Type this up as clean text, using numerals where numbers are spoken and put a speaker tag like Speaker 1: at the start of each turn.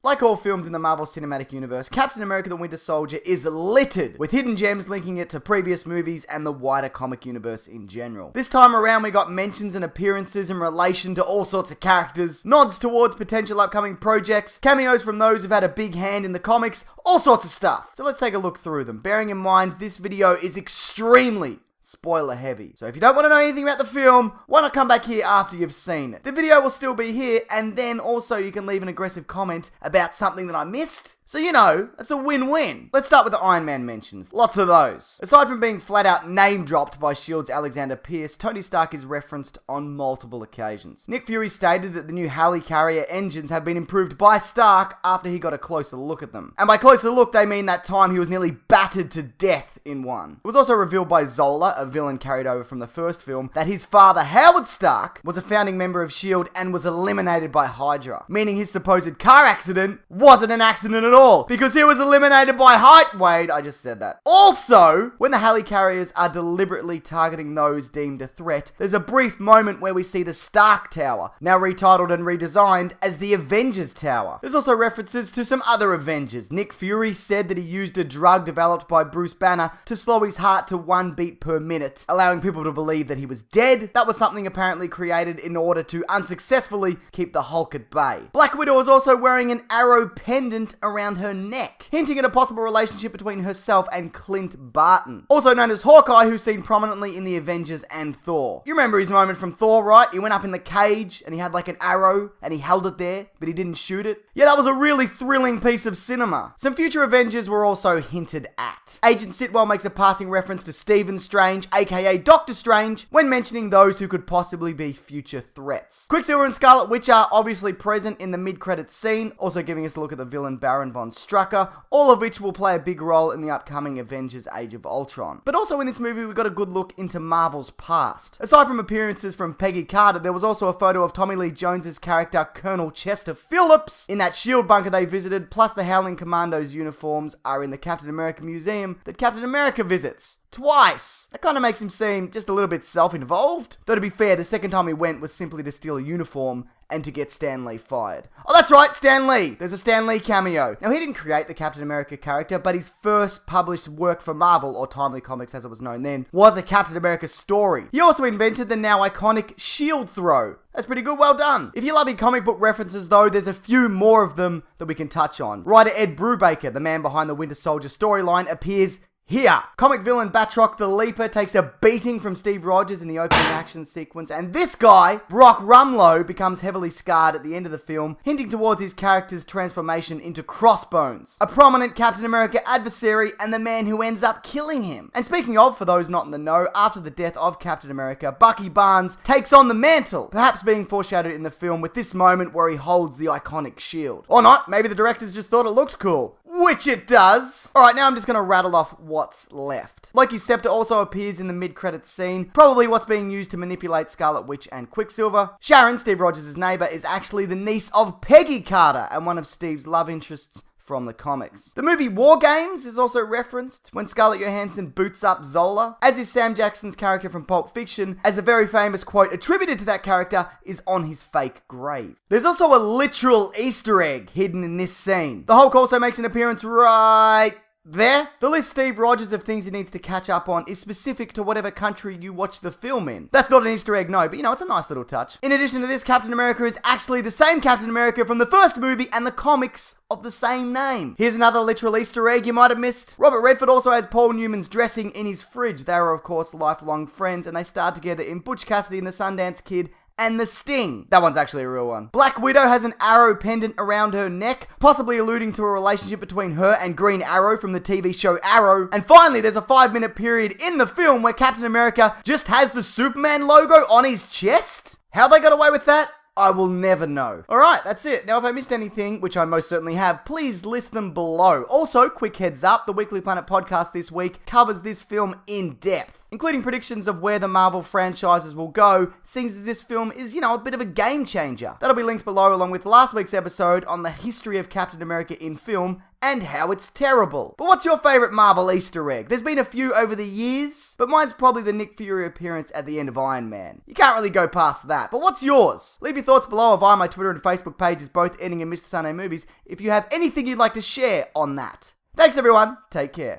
Speaker 1: Like all films in the Marvel Cinematic Universe, Captain America the Winter Soldier is littered with hidden gems linking it to previous movies and the wider comic universe in general. This time around we got mentions and appearances in relation to all sorts of characters, nods towards potential upcoming projects, cameos from those who've had a big hand in the comics, all sorts of stuff. So let's take a look through them, bearing in mind this video is extremely spoiler heavy. So if you don't want to know anything about the film, why not come back here after you've seen it? The video will still be here, and then also you can leave an aggressive comment about something that I missed. So you know, it's a win-win. Let's start with the Iron Man mentions. Lots of those. Aside from being flat out name-dropped by S.H.I.E.L.D.'s Alexander Pierce, Tony Stark is referenced on multiple occasions. Nick Fury stated that the new Heli-Carrier engines have been improved by Stark after he got a closer look at them. And by closer look, they mean that time he was nearly battered to death in one. It was also revealed by Zola, a villain carried over from the first film, that his father, Howard Stark, was a founding member of S.H.I.E.L.D. and was eliminated by Hydra, meaning his supposed car accident wasn't an accident at all, because he was eliminated by Wade, I just said that. Also, when the Heli-Carriers are deliberately targeting those deemed a threat, there's a brief moment where we see the Stark Tower, now retitled and redesigned as the Avengers Tower. There's also references to some other Avengers. Nick Fury said that he used a drug developed by Bruce Banner to slow his heart to 1 beat per minute, allowing people to believe that he was dead. That was something apparently created in order to unsuccessfully keep the Hulk at bay. Black Widow was also wearing an arrow pendant around her neck, hinting at a possible relationship between herself and Clint Barton, also known as Hawkeye, who's seen prominently in the Avengers and Thor. You remember his moment from Thor, right? He went up in the cage and he had like an arrow and he held it there, but he didn't shoot it. Yeah, that was a really thrilling piece of cinema. Some future Avengers were also hinted at. Agent Sitwell makes a passing reference to Stephen Strange, aka Doctor Strange, when mentioning those who could possibly be future threats. Quicksilver and Scarlet Witch are obviously present in the mid-credits scene, also giving us a look at the villain Baron von Strucker, all of which will play a big role in the upcoming Avengers Age of Ultron. But also in this movie we got a good look into Marvel's past. Aside from appearances from Peggy Carter, there was also a photo of Tommy Lee Jones's character Colonel Chester Phillips in that S.H.I.E.L.D. bunker they visited, plus the Howling Commandos uniforms are in the Captain America Museum that Captain America visits twice. That kind of makes him seem just a little bit self-involved. Though to be fair, the second time he went was simply to steal a uniform and to get Stan Lee fired. Oh, that's right, Stan Lee. There's a Stan Lee cameo. Now, he didn't create the Captain America character, but his first published work for Marvel, or Timely Comics as it was known then, was the Captain America story. He also invented the now iconic shield throw. That's pretty good, well done. If you're loving comic book references though, there's a few more of them that we can touch on. Writer Ed Brubaker, the man behind the Winter Soldier storyline, appears here. Comic villain Batroc the Leaper takes a beating from Steve Rogers in the opening action sequence, and this guy, Brock Rumlow, becomes heavily scarred at the end of the film, hinting towards his character's transformation into Crossbones, a prominent Captain America adversary and the man who ends up killing him. And speaking of, for those not in the know, after the death of Captain America, Bucky Barnes takes on the mantle, perhaps being foreshadowed in the film with this moment where he holds the iconic shield. Or not, maybe the directors just thought it looked cool. Which it does. Alright, now I'm just going to rattle off what's left. Loki's scepter also appears in the mid-credits scene, probably what's being used to manipulate Scarlet Witch and Quicksilver. Sharon, Steve Rogers' neighbor, is actually the niece of Peggy Carter and one of Steve's love interests from the comics. The movie War Games is also referenced when Scarlett Johansson boots up Zola, as is Sam Jackson's character from Pulp Fiction, as a very famous quote attributed to that character is on his fake grave. There's also a literal Easter egg hidden in this scene. The Hulk also makes an appearance right there. The list Steve Rogers of things he needs to catch up on is specific to whatever country you watch the film in. That's not an Easter egg, no, but you know, it's a nice little touch. In addition to this, Captain America is actually the same Captain America from the first movie and the comics of the same name. Here's another literal Easter egg you might have missed. Robert Redford also has Paul Newman's dressing in his fridge. They were, of course, lifelong friends, and they starred together in Butch Cassidy and the Sundance Kid and The Sting. That one's actually a real one. Black Widow has an arrow pendant around her neck, possibly alluding to a relationship between her and Green Arrow from the TV show Arrow. And finally, there's a 5-minute period in the film where Captain America just has the Superman logo on his chest. How they got away with that? I will never know. Alright, that's it. Now, if I missed anything, which I most certainly have, please list them below. Also, quick heads up, the Weekly Planet podcast this week covers this film in depth, including predictions of where the Marvel franchises will go, seeing as this film is, you know, a bit of a game changer. That'll be linked below along with last week's episode on the history of Captain America in film and how it's terrible. But what's your favourite Marvel Easter egg? There's been a few over the years, but mine's probably the Nick Fury appearance at the end of Iron Man. You can't really go past that, but what's yours? Leave your thoughts below or via my Twitter and Facebook pages, both ending in Mr. Sunday Movies, if you have anything you'd like to share on that. Thanks everyone, take care.